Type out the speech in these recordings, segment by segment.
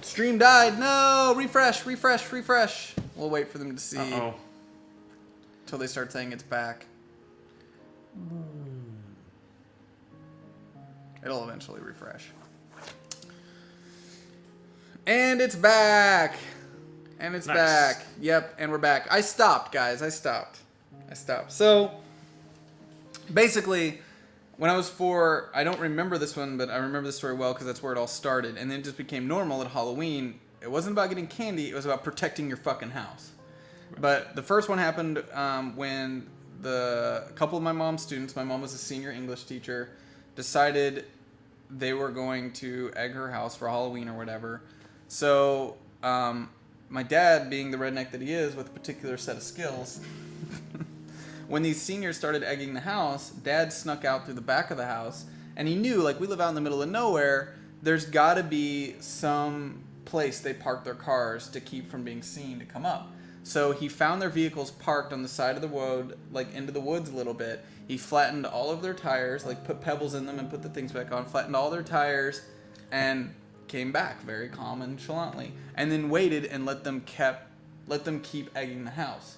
Stream died. No, refresh. We'll wait for them to see. Until they start saying it's back. It'll eventually refresh. And it's back. And it's back. Yep, and we're back. I stopped, guys. I stopped. So, basically, when I was 4, I don't remember this one, but I remember the story well because that's where it all started. And then it just became normal at Halloween. It wasn't about getting candy. It was about protecting your fucking house. Right. But the first one happened when a couple of my mom's students, my mom was a senior English teacher, decided they were going to egg her house for Halloween or whatever. So, my dad, being the redneck that he is with a particular set of skills, when these seniors started egging the house, Dad snuck out through the back of the house, and he knew, like, we live out in the middle of nowhere, there's got to be some place they park their cars to keep from being seen to come up. So he found their vehicles parked on the side of the road, like, into the woods a little bit. He flattened all of their tires, like, put pebbles in them and put the things back on, flattened all their tires, and came back very calm and nonchalantly, and then waited and let them keep egging the house.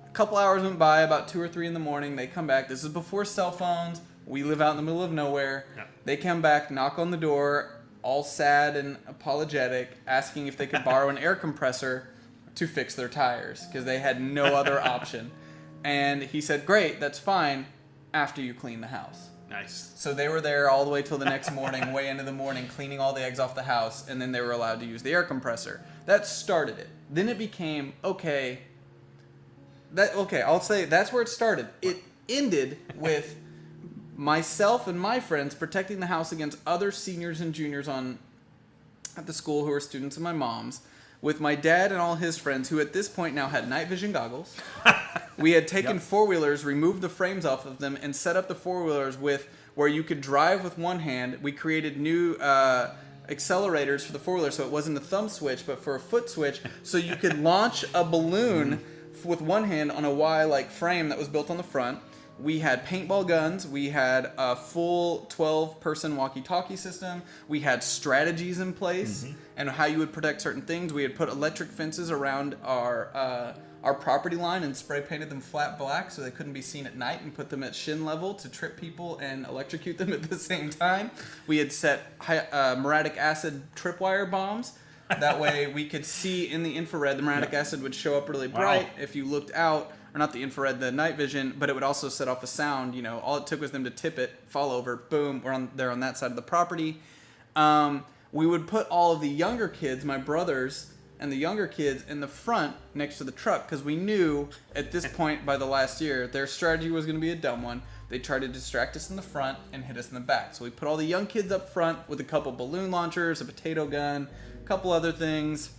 A couple hours went by, about 2 or 3 in the morning. They come back. This is before cell phones. We live out in the middle of nowhere. Yeah. They come back, knock on the door, all sad and apologetic, asking if they could borrow an air compressor to fix their tires because they had no other option. And he said, "Great, that's fine, after you clean the house." Nice. So they were there all the way till the next morning, way into the morning, cleaning all the eggs off the house, and then they were allowed to use the air compressor. That started it. Then it became, I'll say that's where it started. It ended with myself and my friends protecting the house against other seniors and juniors at the school who were students of my mom's, with my dad and all his friends who at this point now had night vision goggles. We had taken four-wheelers, removed the frames off of them, and set up the four-wheelers where you could drive with one hand. We created new accelerators for the four-wheeler, so it wasn't a thumb switch, but for a foot switch, so you could launch a balloon with one hand on a Y-like frame that was built on the front. We had paintball guns. We had a full 12-person walkie-talkie system. We had strategies in place and how you would protect certain things. We had put electric fences around our property line and spray painted them flat black so they couldn't be seen at night, and put them at shin level to trip people and electrocute them at the same time. We had set muriatic acid tripwire bombs. That way we could see in the infrared. The muriatic acid would show up really bright if you looked out. Or not the infrared, the night vision, but it would also set off a sound. You know, all it took was them to tip it, fall over, boom, we're on that side of the property. We would put all of the younger kids, my brothers, and the younger kids in the front next to the truck, because we knew at this point by the last year, their strategy was going to be a dumb one. They tried to distract us in the front and hit us in the back. So we put all the young kids up front with a couple balloon launchers, a potato gun, a couple other things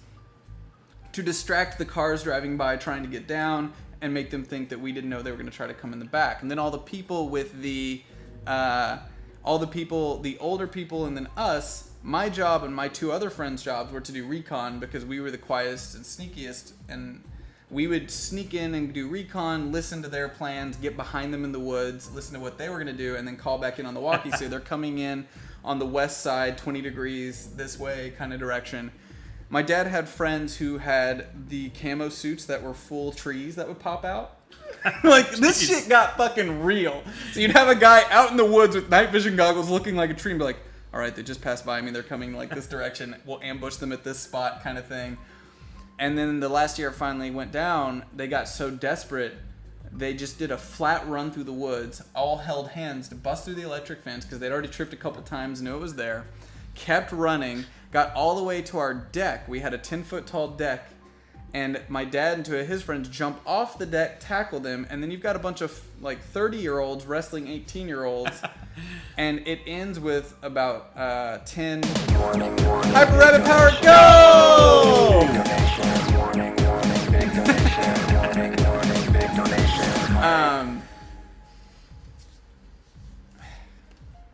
to distract the cars driving by trying to get down, and make them think that we didn't know they were going to try to come in the back. And then all the people with the older people, and then us, my job and my 2 other friends' jobs were to do recon, because we were the quietest and sneakiest, and we would sneak in and do recon, listen to their plans, get behind them in the woods, listen to what they were going to do, and then call back in on the walkie. So they're coming in on the west side, 20 degrees this way kind of direction. My dad had friends who had the camo suits that were full trees that would pop out. Like, this shit got fucking real. So you'd have a guy out in the woods with night vision goggles looking like a tree and be like, all right, they just passed by me. They're coming like this direction. We'll ambush them at this spot kind of thing. And then the last year it finally went down, they got so desperate, they just did a flat run through the woods, all held hands to bust through the electric fence because they'd already tripped a couple times, knew it was there, kept running, got all the way to our deck. We had a 10-foot tall deck, and my dad and 2 of his friends jumped off the deck, tackled them, and then you've got a bunch of like 30-year-olds wrestling 18-year-olds, and it ends with about 10 Hyper Rabbit Power, go!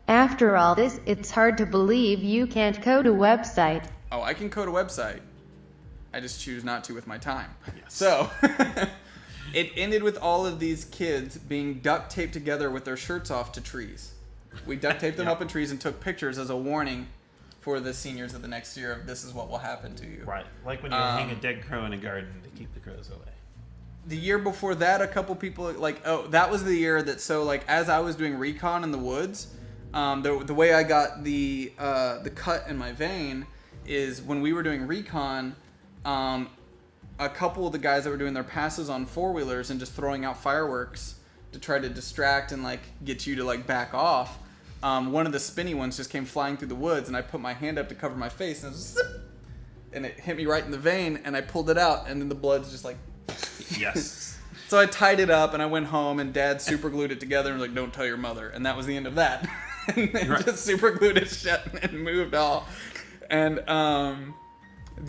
After all this, it's hard to believe you can't code a website. Oh, I can code a website. I just choose not to with my time. Yes. So, it ended with all of these kids being duct taped together with their shirts off to trees. We duct taped them up in trees and took pictures as a warning for the seniors of the next year of this is what will happen to you. Right. Like when you hang a dead crow in a garden to keep the crows away. The year before that, a couple people that was the year that as I was doing recon in the woods, the way I got the cut in my vein is when we were doing recon, a couple of the guys that were doing their passes on 4-wheelers and just throwing out fireworks to try to distract and get you to back off. One of the spinny ones just came flying through the woods, and I put my hand up to cover my face, and it hit me right in the vein, and I pulled it out, and then the blood's just Yes. So I tied it up, and I went home, and Dad super glued it together, and was like, "Don't tell your mother," and that was the end of that. And then just super glued it shut and moved all. And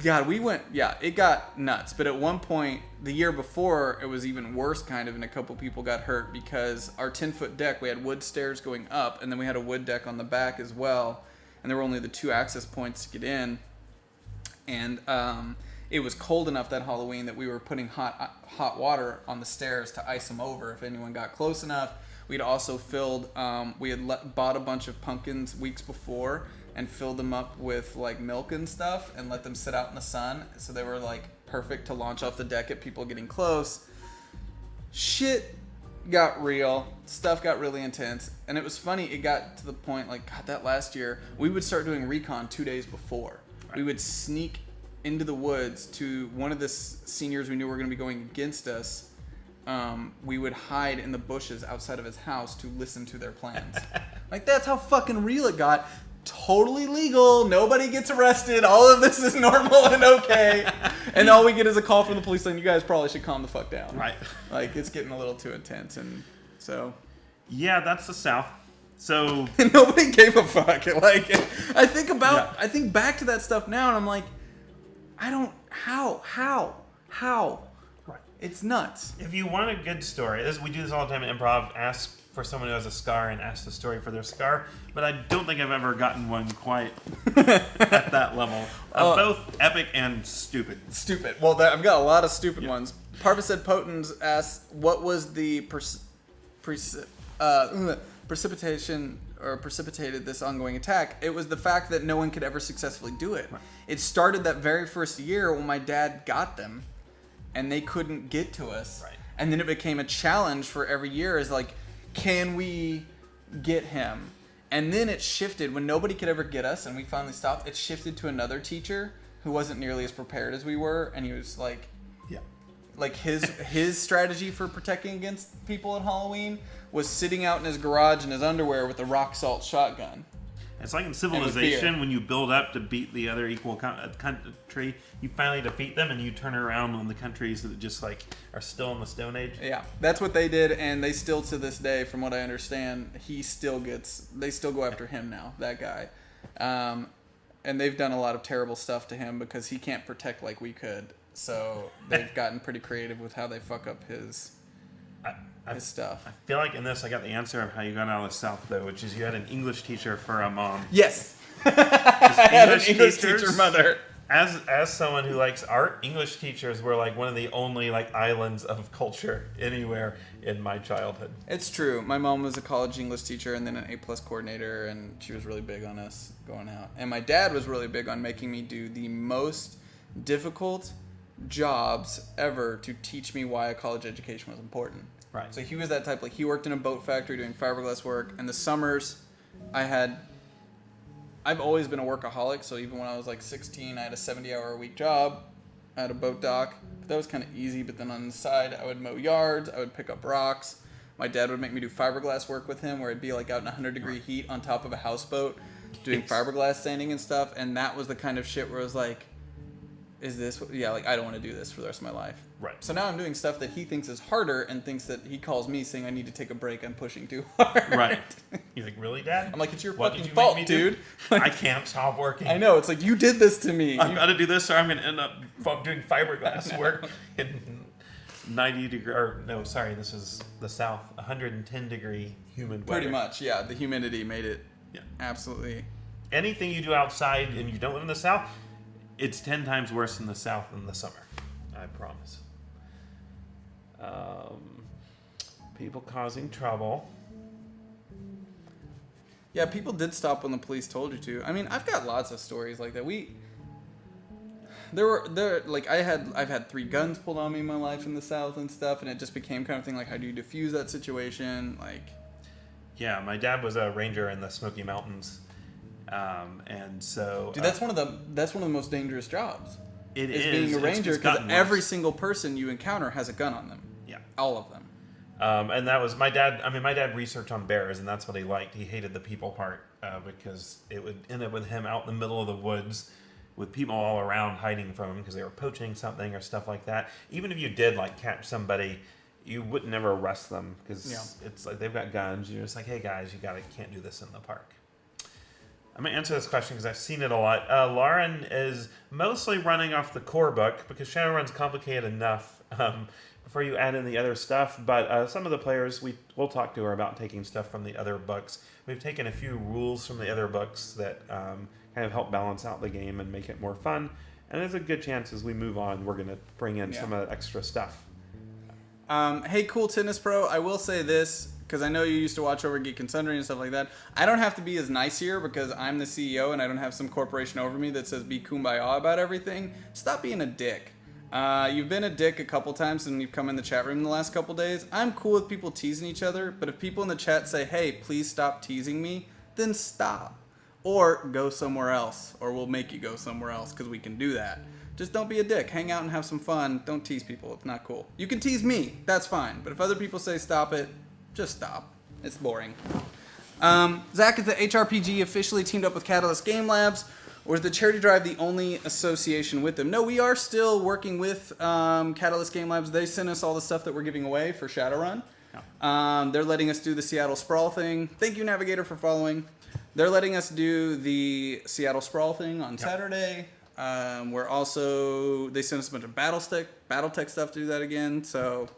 God, it got nuts. But at one point, the year before, it was even worse, kind of, and a couple people got hurt because our 10-foot deck, we had wood stairs going up, and then we had a wood deck on the back as well, and there were only the 2 access points to get in. And it was cold enough that Halloween that we were putting hot water on the stairs to ice them over if anyone got close enough. We'd also filled, we had bought a bunch of pumpkins weeks before and filled them up with milk and stuff and let them sit out in the sun. So they were perfect to launch off the deck at people getting close. Shit got real. Stuff got really intense. And it was funny. It got to the point God, that last year, we would start doing recon 2 days before. Right. We would sneak into the woods to one of the seniors we knew were going to be going against us. We would hide in the bushes outside of his house to listen to their plans. That's how fucking real it got. Totally legal. Nobody gets arrested. All of this is normal and okay. And all we get is a call from the police saying, "You guys probably should calm the fuck down." Right. It's getting a little too intense. And so. Yeah, that's the South. So. Nobody gave a fuck. I think back to that stuff now, and I'm like, I don't. How? Right. It's nuts. If you want a good story, we do this all the time in improv. Ask for someone who has a scar and ask the story for their scar. But I don't think I've ever gotten one quite at that level. Both epic and stupid. Stupid. Well, I've got a lot of stupid ones. Parvicid Potens asked, what was the precipitation or precipitated this ongoing attack? It was the fact that no one could ever successfully do it. Right. It started that very first year when my dad got them and they couldn't get to us. Right. And then it became a challenge for every year is can we get him? And then it shifted when nobody could ever get us and we finally stopped. It shifted to another teacher who wasn't nearly as prepared as we were. And he was his strategy for protecting against people at Halloween was sitting out in his garage in his underwear with a rock salt shotgun. It's like in Civilization when you build up to beat the other equal country, you finally defeat them and you turn around on the countries that just are still in the Stone Age. Yeah, that's what they did, and they still to this day, from what I understand, they still go after him now, that guy. And they've done a lot of terrible stuff to him because he can't protect like we could. So they've gotten pretty creative with how they fuck up his stuff. I feel like in this I got the answer of how you got out of the South, though, which is you had an English teacher for a mom. Yes. I had an English teacher mother. As someone who likes art, English teachers were one of the only islands of culture anywhere in my childhood. It's true. My mom was a college English teacher and then an A+ coordinator, and she was really big on us going out. And my dad was really big on making me do the most difficult jobs ever to teach me why a college education was important. Right. So he was that type. He worked in a boat factory doing fiberglass work. And the summers, I've always been a workaholic. So even when I was 16, I had a 70-hour-a-week job. I had a boat dock. But that was kind of easy. But then on the side, I would mow yards. I would pick up rocks. My dad would make me do fiberglass work with him, where it'd be out in 100-degree heat on top of a houseboat, doing fiberglass sanding and stuff. And that was the kind of shit where it was is this, I don't want to do this for the rest of my life. Right. So now I'm doing stuff that he thinks is harder and thinks that he calls me saying I need to take a break. I'm pushing too hard. Right. You're Really, Dad? I'm it's your fucking fault, dude. I can't stop working. I know. It's you did this to me. I've got to do this or I'm going to end up doing fiberglass work in 90 degree, this is the South, 110 degree humid weather. Pretty much, yeah. The humidity made it absolutely. Anything you do outside and you don't live in the South, it's 10 times worse in the South in the summer. I promise. People causing trouble. Yeah, people did stop when the police told you to. I mean, I've got lots of stories like that. I've had 3 guns pulled on me in my life in the South and stuff, and it just became kind of thing like, how do you defuse that situation? Like, yeah, my dad was a ranger in the Smoky Mountains, and so dude, that's one of the most dangerous jobs. It is is being a It's ranger, because gotten every worse. single person you encounter has a gun on them. Yeah. All of them. And that was my dad. I mean, my dad researched on bears, and that's what he liked. He hated the people part because it would end up with him out in the middle of the woods with people all around hiding from him because they were poaching something or stuff like that. Even if you did like catch somebody, you would never arrest them because it's like they've got guns. You're just like, hey guys, can't do this in the park. I'm going to answer this question because I've seen it a lot. Lauren is mostly running off the core book because Shadowrun's complicated enough before you add in the other stuff. But some of the players, we'll talk to her about taking stuff from the other books. We've taken a few rules from the other books that kind of help balance out the game and make it more fun. And there's a good chance as we move on, we're going to bring in some of the extra stuff. Hey, Cool Tennis Pro, I will say this, because I know you used to watch over Geek and Sundry and stuff like that. I don't have to be as nice here because I'm the CEO and I don't have some corporation over me that says be kumbaya about everything. Stop being a dick. You've been a dick a couple times when you've come in the chat room in the last couple days. I'm cool with people teasing each other, but if people in the chat say, hey, please stop teasing me, then stop. Or go somewhere else, or we'll make you go somewhere else because we can do that. Just don't be a dick. Hang out and have some fun. Don't tease people. It's not cool. You can tease me. That's fine. But if other people say stop it, just stop. It's boring. Zach, is the HRPG officially teamed up with Catalyst Game Labs, or is the charity drive the only association with them? No, we are still working with Catalyst Game Labs. They sent us all the stuff that we're giving away for Shadowrun. They're letting us do the Seattle Sprawl thing. Thank you, Navigator, for following. They're letting us do the Seattle Sprawl thing on Saturday. They sent us a bunch of Battletech stuff to do that again. So,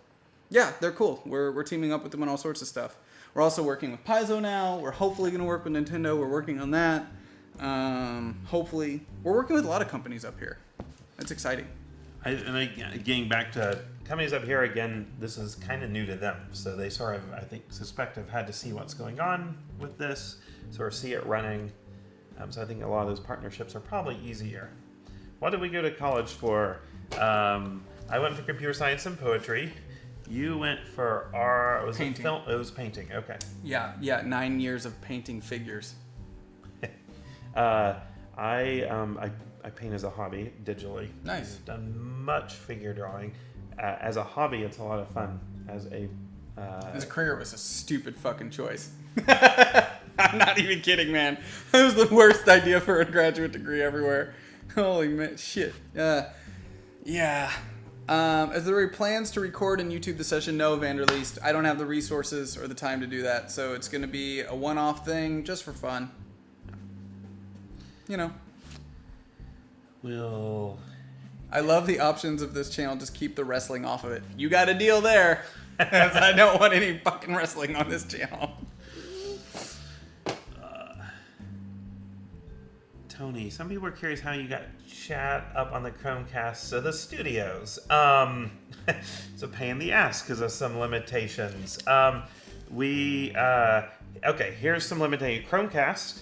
yeah, they're cool. We're teaming up with them on all sorts of stuff. We're also working with Paizo now. We're hopefully going to work with Nintendo. We're working on that. Hopefully. We're working with a lot of companies up here. It's exciting. Getting back to companies up here, again, this is kind of new to them. So they sort of, I think, have had to see what's going on with this, sort of see it running. So I think a lot of those partnerships are probably easier. What did we go to college for? I went for computer science and poetry. You went for painting. It was painting. Okay. Yeah. 9 years of painting figures. I paint as a hobby digitally. Nice. I've done much figure drawing. As a hobby, it's a lot of fun. As a career, it was a stupid fucking choice. I'm not even kidding, man. It was the worst idea for a graduate degree everywhere. Holy man, shit. Yeah. Is there any plans to record and YouTube the session? No, Vanderleest. I don't have the resources or the time to do that, so it's going to be a one-off thing just for fun. You know. I love the options of this channel. Just keep the wrestling off of it. You got a deal there. I don't want any fucking wrestling on this channel. Tony, some people are curious how you got chat up on the Chromecast. So the studios. It's a pain in the ass because of some limitations. Okay, here's some limitations. Chromecast.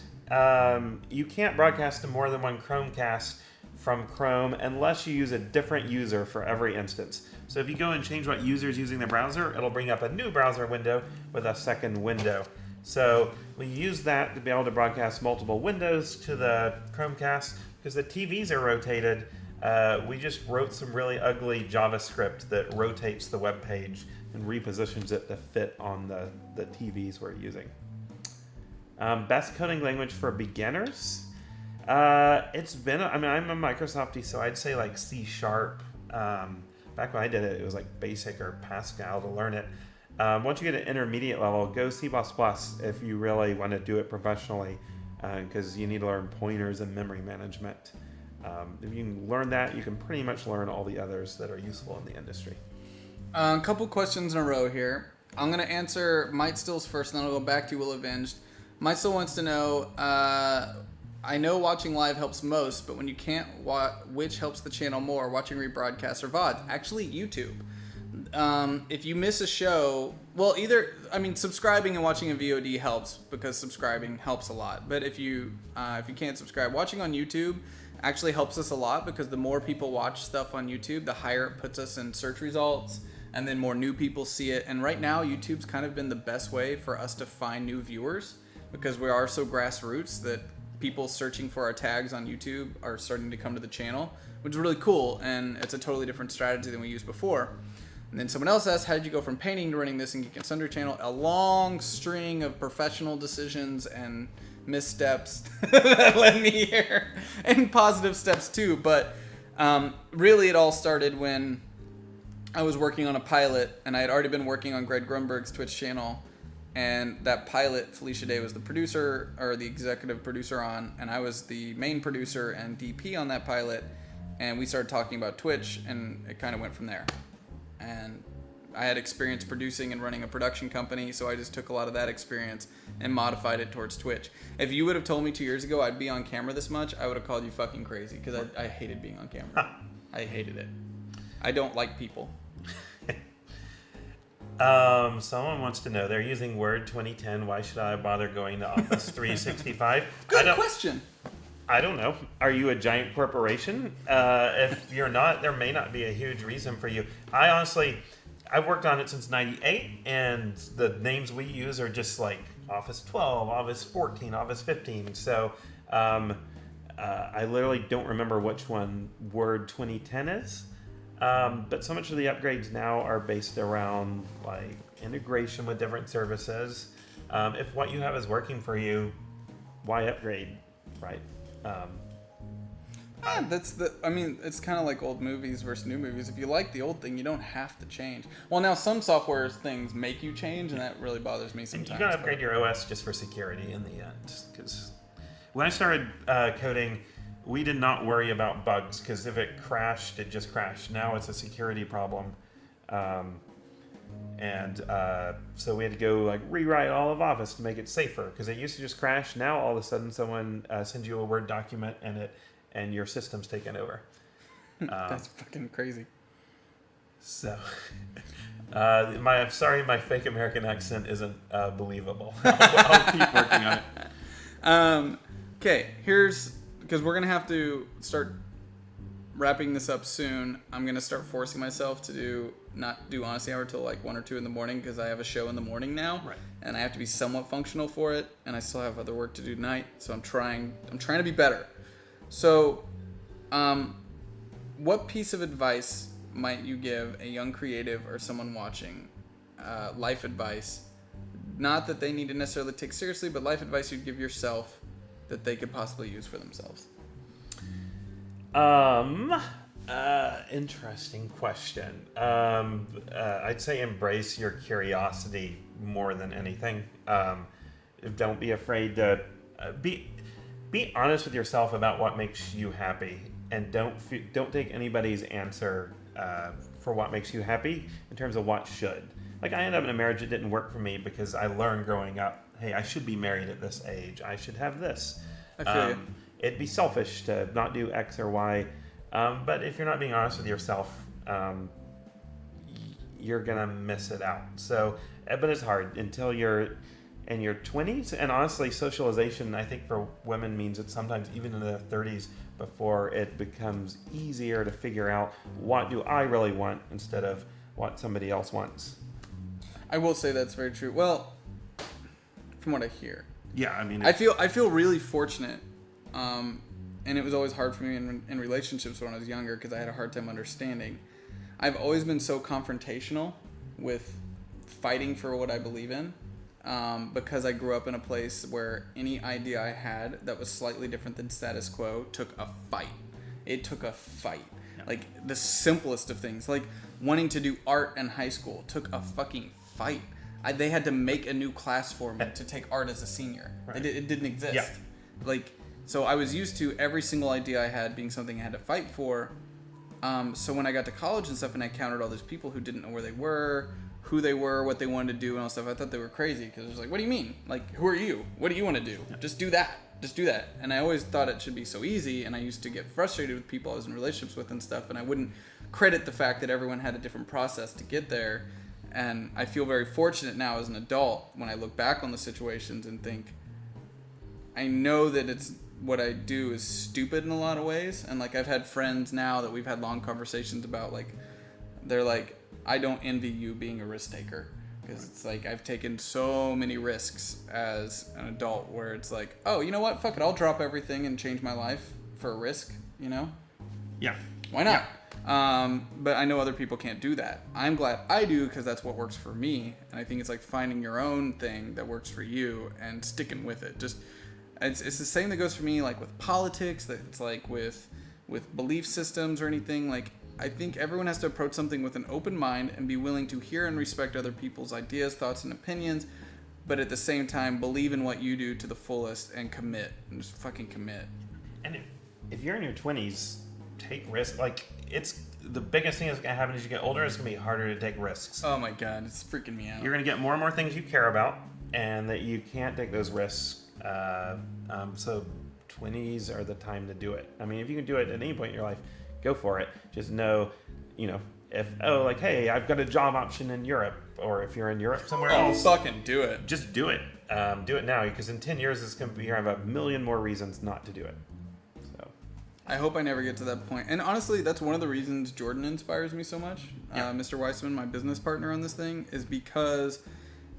You can't broadcast to more than one Chromecast from Chrome unless you use a different user for every instance. So if you go and change what user is using the browser, it'll bring up a new browser window with a second window. So we use that to be able to broadcast multiple windows to the Chromecast. Because the TVs are rotated, we just wrote some really ugly JavaScript that rotates the web page and repositions it to fit on the TVs we're using. Best coding language for beginners? It's been, I'm a Microsoftie, so I'd say like C#. Back when I did it, it was like Basic or Pascal to learn it. Once you get an intermediate level, go C++ if you really want to do it professionally, because you need to learn pointers and memory management. If you can learn that, you can pretty much learn all the others that are useful in the industry. A couple questions in a row here. I'm going to answer Might Still's first, and then I'll go back to Will Avenged. Might Still wants to know, I know watching live helps most, but when you can't watch, which helps the channel more, watching rebroadcasts or VODs? Actually, YouTube. If you miss a show, well, subscribing and watching a VOD helps because subscribing helps a lot. But if you can't subscribe, watching on YouTube actually helps us a lot because the more people watch stuff on YouTube, the higher it puts us in search results, and then more new people see it. And right now, YouTube's kind of been the best way for us to find new viewers because we are so grassroots that people searching for our tags on YouTube are starting to come to the channel, which is really cool, and it's a totally different strategy than we used before. And then someone else asked, how did you go from painting to running this in Geek and Sundry channel? A long string of professional decisions and missteps that led me here, and positive steps too. But really it all started when I was working on a pilot, and I had already been working on Greg Grunberg's Twitch channel, and that pilot, Felicia Day was the producer, or the executive producer on, and I was the main producer and DP on that pilot, and we started talking about Twitch, and it kind of went from there. And I had experience producing and running a production company, so I just took a lot of that experience and modified it towards Twitch. If you would have told me 2 years ago I'd be on camera this much, I would have called you fucking crazy, because I hated being on camera. I hated it. I don't like people. Someone wants to know, they're using Word 2010. Why should I bother going to Office 365? Good question. I don't know. Are you a giant corporation? If you're not, there may not be a huge reason for you. I've worked on it since 98, and the names we use are just like Office 12, Office 14, Office 15. So I literally don't remember which one Word 2010 is. But so much of the upgrades now are based around like integration with different services. If what you have is working for you, why upgrade, right? It's kind of like old movies versus new movies. If you like the old thing, you don't have to change. Well, now some software things make you change, and that really bothers me sometimes. You gotta upgrade your OS just for security in the end. Because when I started coding, we did not worry about bugs, because if it crashed, it just crashed. Now it's a security problem. So we had to go like rewrite all of Office to make it safer, because it used to just crash. Now all of a sudden someone sends you a Word document and your system's taken over. That's fucking crazy. So, my fake American accent isn't believable. I'll keep working on it. Okay, because we're gonna have to start wrapping this up soon. I'm gonna start forcing myself to not do Honesty Hour till like 1 or 2 in the morning, because I have a show in the morning now, right? And I have to be somewhat functional for it, and I still have other work to do tonight. So I'm trying to be better. So, what piece of advice might you give a young creative or someone watching? Life advice, not that they need to necessarily take seriously, but life advice you'd give yourself that they could possibly use for themselves. Interesting question. I'd say embrace your curiosity more than anything. Don't be afraid to be honest with yourself about what makes you happy, and don't take anybody's answer for what makes you happy in terms of what should. Like, I ended up in a marriage that didn't work for me because I learned growing up, hey, I should be married at this age. I should have this. I feel you. It'd be selfish to not do X or Y. But if you're not being honest with yourself, you're going to miss it out. So, but it's hard until you're in your 20s. And honestly, socialization, I think for women means it's sometimes even in their 30s before it becomes easier to figure out what do I really want instead of what somebody else wants. I will say that's very true. Well, from what I hear. Yeah, I mean, I feel really fortunate, and it was always hard for me in relationships when I was younger because I had a hard time understanding. I've always been so confrontational with fighting for what I believe in, because I grew up in a place where any idea I had that was slightly different than status quo took a fight. It took a fight. Yeah. Like the simplest of things, like wanting to do art in high school took a fucking fight. They had to make a new class for me to take art as a senior. Right. It didn't exist. Yeah. So I was used to every single idea I had being something I had to fight for. So when I got to college and stuff and I encountered all these people who didn't know where they were, who they were, what they wanted to do and all stuff, I thought they were crazy because it was like, what do you mean? Like, who are you? What do you want to do? Yeah. Just do that. Just do that. And I always thought it should be so easy, and I used to get frustrated with people I was in relationships with and stuff, and I wouldn't credit the fact that everyone had a different process to get there. And I feel very fortunate now as an adult when I look back on the situations and think, I know that it's what I do is stupid in a lot of ways. And like I've had friends now that we've had long conversations about, like, they're like, I don't envy you being a risk taker. Because it's like I've taken so many risks as an adult where it's like, oh, you know what? Fuck it. I'll drop everything and change my life for a risk, you know? Yeah. Why not? But I know other people can't do that. I'm glad I do because that's what works for me. And I think it's like finding your own thing that works for you and sticking with it. Just it's the same that goes for me, like with politics, that it's like with belief systems or anything. Like I think everyone has to approach something with an open mind and be willing to hear and respect other people's ideas, thoughts, and opinions, but at the same time believe in what you do to the fullest and commit. And just fucking commit. And if you're in your 20s, take risks. Like, it's the biggest thing that's going to happen as you get older is going to be harder to take risks. Oh my god, it's freaking me out. You're going to get more and more things you care about, and that you can't take those risks. So 20s are the time to do it. I mean, if you can do it at any point in your life, go for it. Just know, if, like, hey, I've got a job option in Europe, or if you're in Europe somewhere else, fucking do it. just do it. Do it now, because in 10 years, you're going to have a million more reasons not to do it. So I hope I never get to that point. And honestly, that's one of the reasons Jordan inspires me so much. Yeah. Mr. Weissman, my business partner on this thing, is because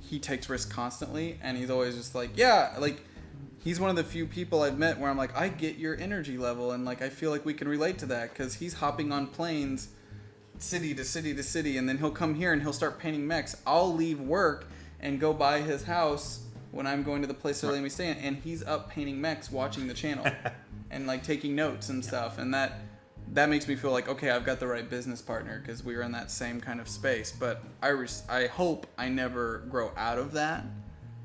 he takes risks constantly, and he's always just like, yeah, like, he's one of the few people I've met where I'm like, I get your energy level, and like I feel like we can relate to that, because he's hopping on planes city to city to city, and then he'll come here and he'll start painting mechs. I'll leave work and go by his house when I'm going to the place they're letting me stay in, and he's up painting mechs watching the channel and like taking notes and stuff, and that makes me feel like, okay, I've got the right business partner, because we were in that same kind of space. But I hope I never grow out of that,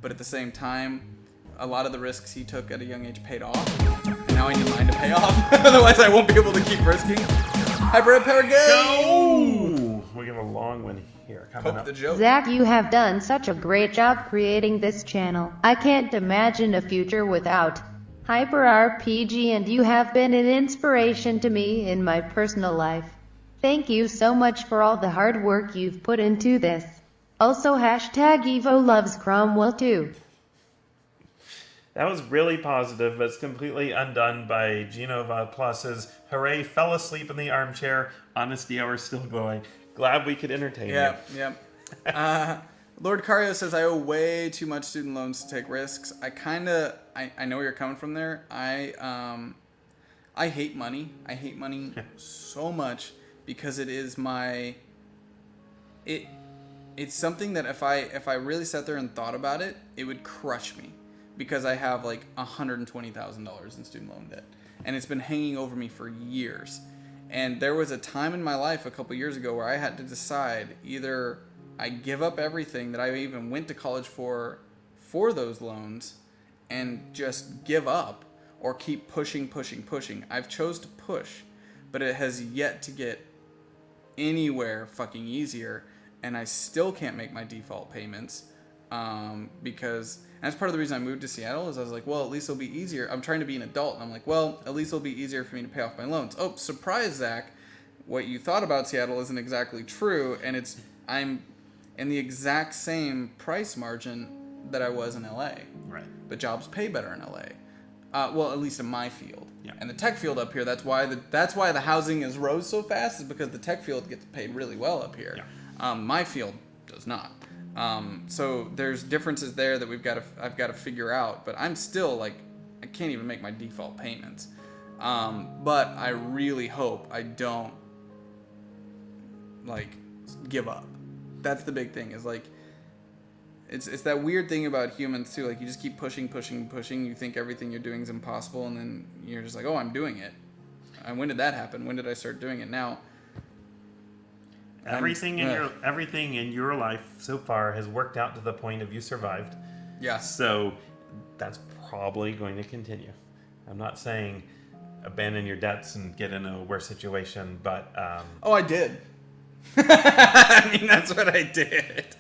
but at the same time, a lot of the risks he took at a young age paid off, and now I need mine to pay off. Otherwise, I won't be able to keep risking. Hybrid Power Go! We have a long one here coming Poke up. the joke. Zach, you have done such a great job creating this channel. I can't imagine a future without Hyper RPG, and you have been an inspiration to me in my personal life. Thank you so much for all the hard work you've put into this. Also, #Evo loves Cromwell too. That was really positive, but it's completely undone by Genova Plus's hooray, fell asleep in the armchair, honesty hour still going. Glad we could entertain you. Yeah. Lord Cario says, I owe way too much student loans to take risks. I know where you're coming from there. I hate money. I hate money so much because it is it's something that if I really sat there and thought about it, it would crush me. Because I have like $120,000 in student loan debt. And it's been hanging over me for years. And there was a time in my life a couple years ago where I had to decide either I give up everything that I even went to college for those loans and just give up, or keep pushing. I've chose to push, but it has yet to get anywhere fucking easier. And I still can't make my default payments because... And that's part of the reason I moved to Seattle, is I was like, well, at least it'll be easier. I'm trying to be an adult, and I'm like, well, at least it'll be easier for me to pay off my loans. Oh, surprise, Zach. What you thought about Seattle isn't exactly true, and I'm in the exact same price margin that I was in LA. Right. But jobs pay better in LA. Well, at least in my field. Yeah. And the tech field up here, that's why the housing has rose so fast, is because the tech field gets paid really well up here. Yeah. My field does not. So there's differences there that I've got to figure out, but I'm still like, I can't even make my default payments. But I really hope I don't like give up. That's the big thing, is like, it's that weird thing about humans too. Like, you just keep pushing. You think everything you're doing is impossible, and then you're just like, oh, I'm doing it. And when did that happen? When did I start doing it? Now, Everything in your life so far has worked out to the point of you survived. yes. So that's probably going to continue. I'm not saying abandon your debts and get in a worse situation, but Oh, I did. I mean, that's what I did.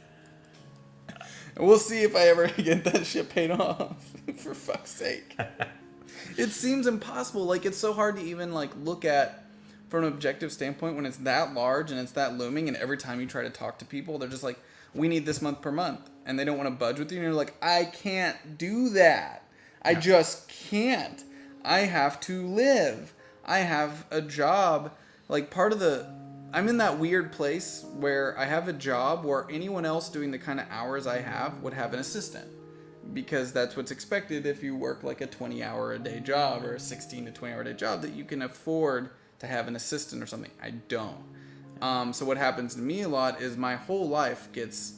We'll see if I ever get that shit paid off. For fuck's sake. It seems impossible. Like, it's so hard to even like look at from an objective standpoint, when it's that large and it's that looming, and every time you try to talk to people, they're just like, we need this month per month, and they don't want to budge with you, and you're like, I can't do that. I just can't. I have to live. I have a job. Like, I'm in that weird place where I have a job where anyone else doing the kind of hours I have would have an assistant. Because that's what's expected if you work like a 20-hour-a-day job or a 16 to 20-hour-a-day job, that you can afford to have an assistant or something. I don't. So what happens to me a lot is my whole life gets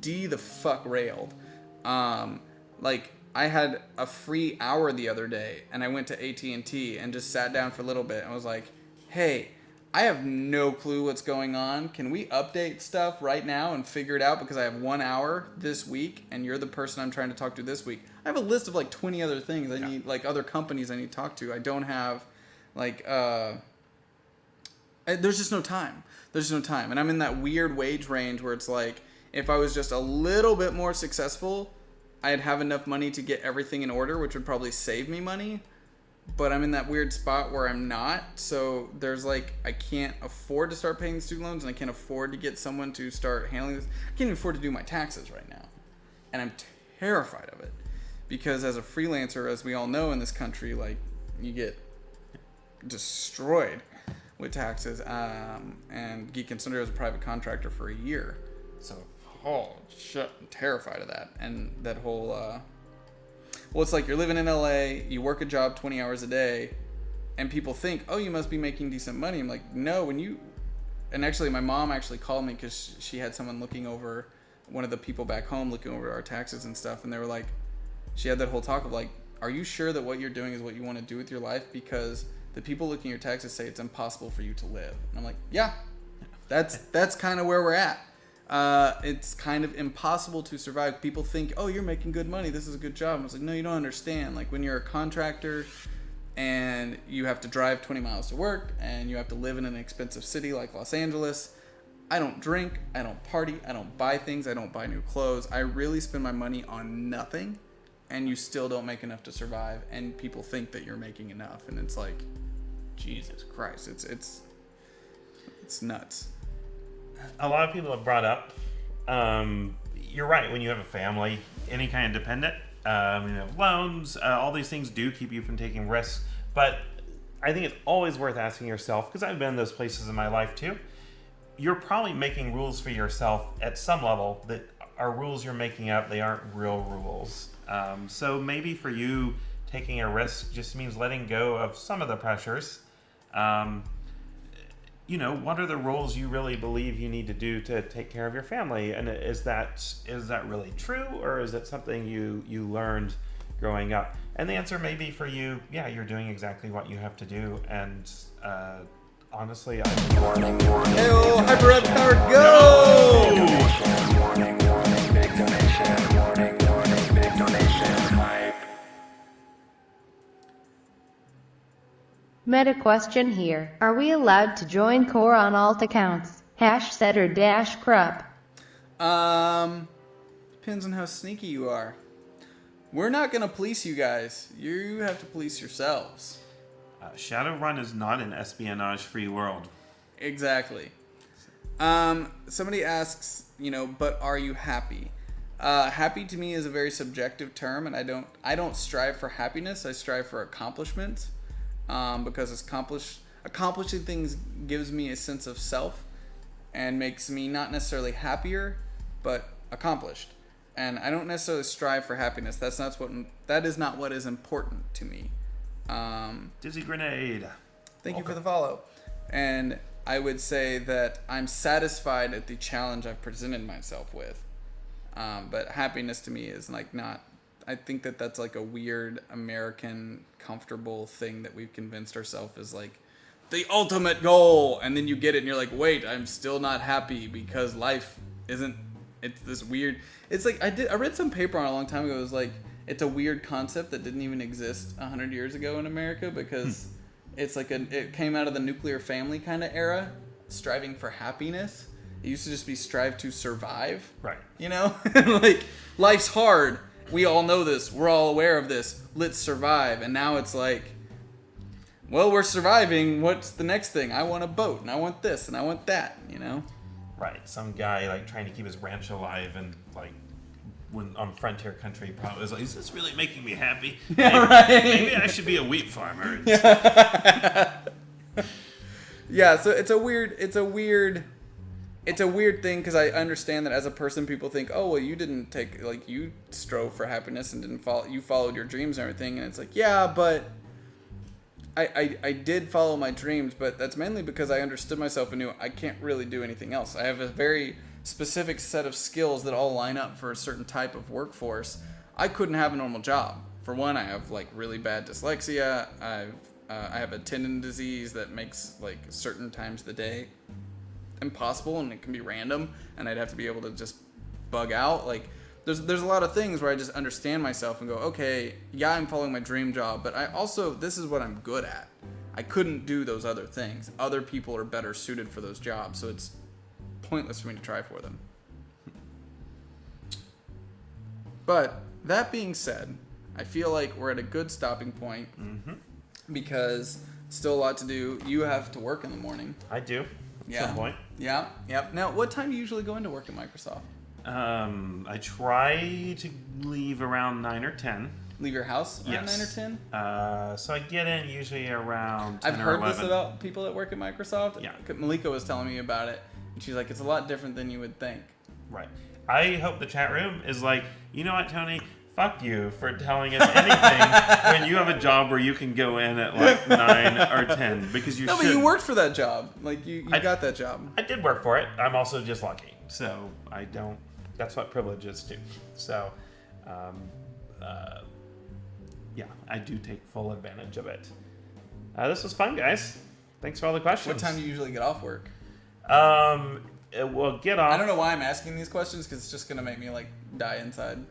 the fuck railed. Like, I had a free hour the other day, and I went to AT&T and just sat down for a little bit and was like, hey, I have no clue what's going on. Can we update stuff right now and figure it out? Because I have 1 hour this week, and you're the person I'm trying to talk to this week. I have a list of like 20 other things I need, like other companies I need to talk to. I don't have, like, there's just no time. There's no time. And I'm in that weird wage range where it's like, if I was just a little bit more successful, I'd have enough money to get everything in order, which would probably save me money. But I'm in that weird spot where I'm not. So there's like, I can't afford to start paying the student loans, and I can't afford to get someone to start handling this. I can't even afford to do my taxes right now. And I'm terrified of it. Because as a freelancer, as we all know in this country, like, you get destroyed with taxes. And Geek and Sundry was a private contractor for a year. So, oh shit, I'm terrified of that. And that whole, well, it's like you're living in LA, you work a job 20 hours a day, and people think, oh, you must be making decent money. I'm like, no, and actually my mom actually called me because she had someone looking over, one of the people back home looking over our taxes and stuff, and they were like, she had that whole talk of like, are you sure that what you're doing is what you want to do with your life? Because the people looking at your taxes say it's impossible for you to live. And I'm like, yeah, that's kind of where we're at. It's kind of impossible to survive. People think, oh, you're making good money, this is a good job. I was like, no, you don't understand. Like, when you're a contractor and you have to drive 20 miles to work and you have to live in an expensive city like Los Angeles, I don't drink, I don't party, I don't buy things, I don't buy new clothes. I really spend my money on nothing, and you still don't make enough to survive, and people think that you're making enough, and it's like, Jesus Christ, it's nuts. A lot of people have brought up, you're right, when you have a family, any kind of dependent, you have loans, all these things do keep you from taking risks, but I think it's always worth asking yourself, because I've been in those places in my life too, you're probably making rules for yourself at some level that are rules you're making up, they aren't real rules. So maybe for you, taking a risk just means letting go of some of the pressures. You know, what are the roles you really believe you need to do to take care of your family? And is that really true, or is it something you learned growing up? And the answer may be for you, yeah, you're doing exactly what you have to do. And honestly, Hey-oh, Hyper Red Powered, go! Warning, warning, big donation. Warning, warning, big donation. Hype. Meta question here. Are we allowed to join core on alt accounts? #setter-crup. Depends on how sneaky you are. We're not going to police you guys. You have to police yourselves. Shadowrun is not an espionage-free world. Exactly. Somebody asks, but are you happy? Happy to me is a very subjective term, and I don't strive for happiness. I strive for accomplishment, because accomplishing things gives me a sense of self and makes me not necessarily happier, but accomplished. And I don't necessarily strive for happiness. That is not what is important to me. Dizzy Grenade. Thank you for the follow. And I would say that I'm satisfied at the challenge I've presented myself with. But happiness to me is like not, I think that that's like a weird American comfortable thing that we've convinced ourselves is like the ultimate goal. And then you get it and you're like, wait, I'm still not happy because life isn't, it's this weird, it's like, I read some paper on a long time ago. It was like, it's a weird concept that didn't even exist 100 years ago in America because it's like it came out of the nuclear family kind of era, striving for happiness. It used to just be strive to survive. Right. Like, life's hard. We all know this. We're all aware of this. Let's survive. And now it's like, well, we're surviving. What's the next thing? I want a boat, and I want this, and I want that, you know? Right. Some guy, like, trying to keep his ranch alive and, like, when on frontier country, probably was like, is this really making me happy? Yeah, right. Maybe I should be a wheat farmer. Yeah, so it's a weird thing because I understand that as a person, people think, oh, well, you didn't take, like, you strove for happiness and you followed your dreams and everything. And it's like, yeah, but I did follow my dreams, but that's mainly because I understood myself and knew I can't really do anything else. I have a very specific set of skills that all line up for a certain type of workforce. I couldn't have a normal job. For one, I have, like, really bad dyslexia. I have a tendon disease that makes, like, certain times of the day impossible, and it can be random, and I'd have to be able to just bug out. Like, there's a lot of things where I just understand myself and go, okay, yeah, I'm following my dream job, but I also, this is what I'm good at. I couldn't do those other things. Other people are better suited for those jobs, so it's pointless for me to try for them. But that being said, I feel like we're at a good stopping point because still a lot to do. You have to work in the morning. I do. Yeah. At some point. Yeah. Yep. Now, what time do you usually go into work at Microsoft? I try to leave around 9 or 10. Leave your house around 9 or 10? So I get in usually around 10 I've or heard 11. this about people that work at Microsoft. Yeah. Malika was telling me about it, and she's like, it's a lot different than you would think. Right. I hope the chat room is like, you know what, Tony? Fuck you for telling us anything when you have a job where you can go in at like 9 or 10 because you No, should. but you worked for that job. Like, you got that job. I did work for it. I'm also just lucky. So I don't. That's what privilege is too. So, yeah, I do take full advantage of it. This was fun, guys. Thanks for all the questions. What time do you usually get off work? We'll get off. I don't know why I'm asking these questions because it's just going to make me, like, die inside.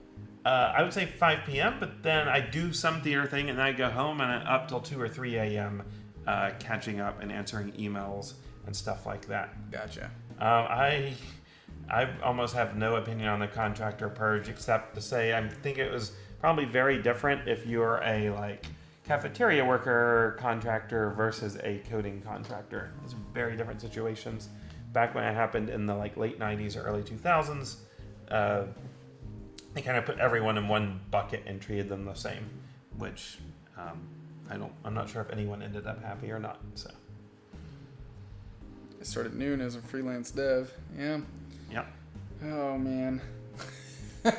I would say 5 p.m., but then I do some theater thing, and then I go home and I'm up till 2 or 3 a.m. Catching up and answering emails and stuff like that. Gotcha. I almost have no opinion on the contractor purge except to say I think it was probably very different if you're a like cafeteria worker contractor versus a coding contractor. It's very different situations. Back when it happened in the like late 90s or early 2000s, they kind of put everyone in one bucket and treated them the same, which I'm not sure if anyone ended up happy or not. So I started noon as a freelance dev. Yeah. Yeah. Oh man. But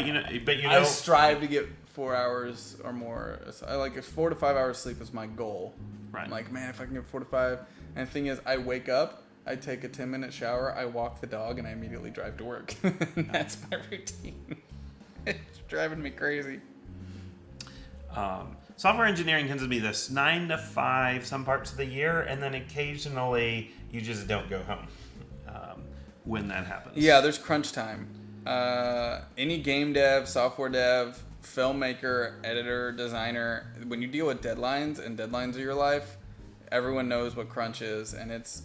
you know, I strive to get 4 hours or more. I like 4 to 5 hours sleep is my goal. Right. I'm like, man, if I can get 4 to 5. And the thing is, I wake up, I take a 10-minute shower, I walk the dog, and I immediately drive to work. That's my routine. It's driving me crazy. Software engineering tends to be this 9 to 5 some parts of the year, and then occasionally you just don't go home when that happens. Yeah, there's crunch time. Any game dev, software dev, filmmaker, editor, designer, when you deal with deadlines and deadlines of your life, everyone knows what crunch is, and it's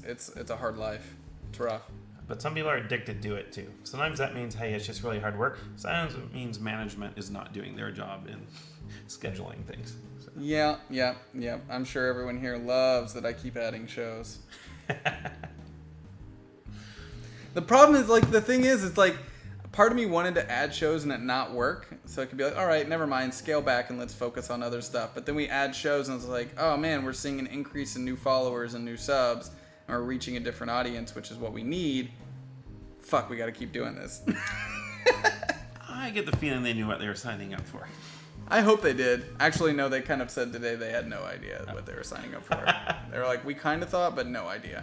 a hard life. It's rough. But some people are addicted to it too. Sometimes that means, hey, it's just really hard work. Sometimes it means management is not doing their job in scheduling things. So. Yeah. I'm sure everyone here loves that I keep adding shows. The problem is, like, the thing is, it's like, part of me wanted to add shows and it not work. So it could be like, all right, never mind, scale back and let's focus on other stuff. But then we add shows and it's like, oh man, we're seeing an increase in new followers and new subs. And we're reaching a different audience, which is what we need. Fuck, we got to keep doing this. I get the feeling they knew what they were signing up for. I hope they did. Actually, no, they kind of said today they had no idea what they were signing up for. They were like, we kind of thought, but no idea.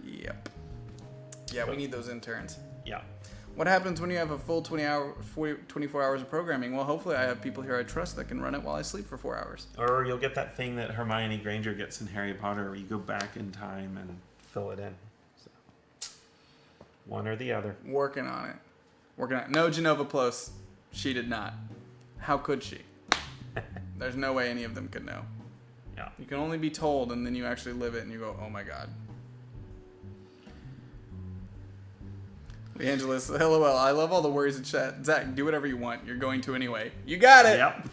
Yep. Yeah, we need those interns. Yeah. What happens when you have a full 24 hours of programming? Well, hopefully I have people here I trust that can run it while I sleep for 4 hours. Or you'll get that thing that Hermione Granger gets in Harry Potter where you go back in time and fill it in. So, one or the other. Working on it. No, Genova Plos. She did not. How could she? There's no way any of them could know. Yeah. You can only be told, and then you actually live it, and you go, oh my god. Angelus, LOL, I love all the worries in chat. Zach, do whatever you want. You're going to anyway. You got it! Yep.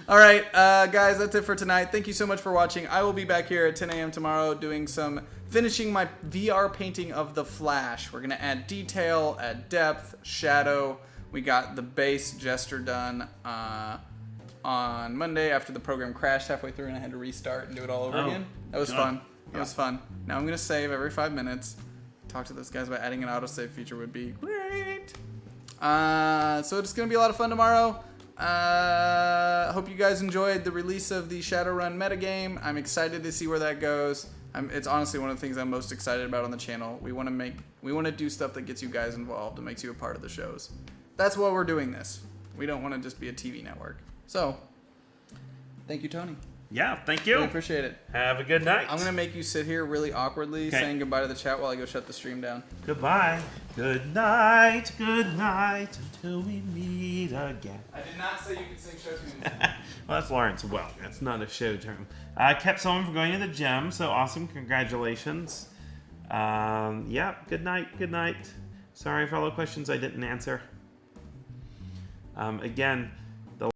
All right, guys, that's it for tonight. Thank you so much for watching. I will be back here at 10 a.m. tomorrow finishing my VR painting of the Flash. We're going to add detail, add depth, shadow. We got the base gesture done on Monday after the program crashed halfway through and I had to restart and do it all over again. That was fun. It was fun. Now I'm going to save every 5 minutes. Talk to those guys about adding an autosave feature would be great. So it's going to be a lot of fun tomorrow. Hope you guys enjoyed the release of the Shadowrun metagame. I'm excited to see where that goes. It's honestly one of the things I'm most excited about on the channel. We want to do stuff that gets you guys involved and makes you a part of the shows. That's why we're doing this. We don't want to just be a TV network. So, thank you, Tony. Yeah, thank you. Really appreciate it. Have a good night. I'm going to make you sit here really awkwardly saying goodbye to the chat while I go shut the stream down. Goodbye. Good night until we meet again. I did not say you could sing show tunes. Well, that's Lawrence Welk. That's not a show term. I kept someone from going to the gym, so awesome. Congratulations. Yeah, good night. Sorry for all the questions I didn't answer. Again,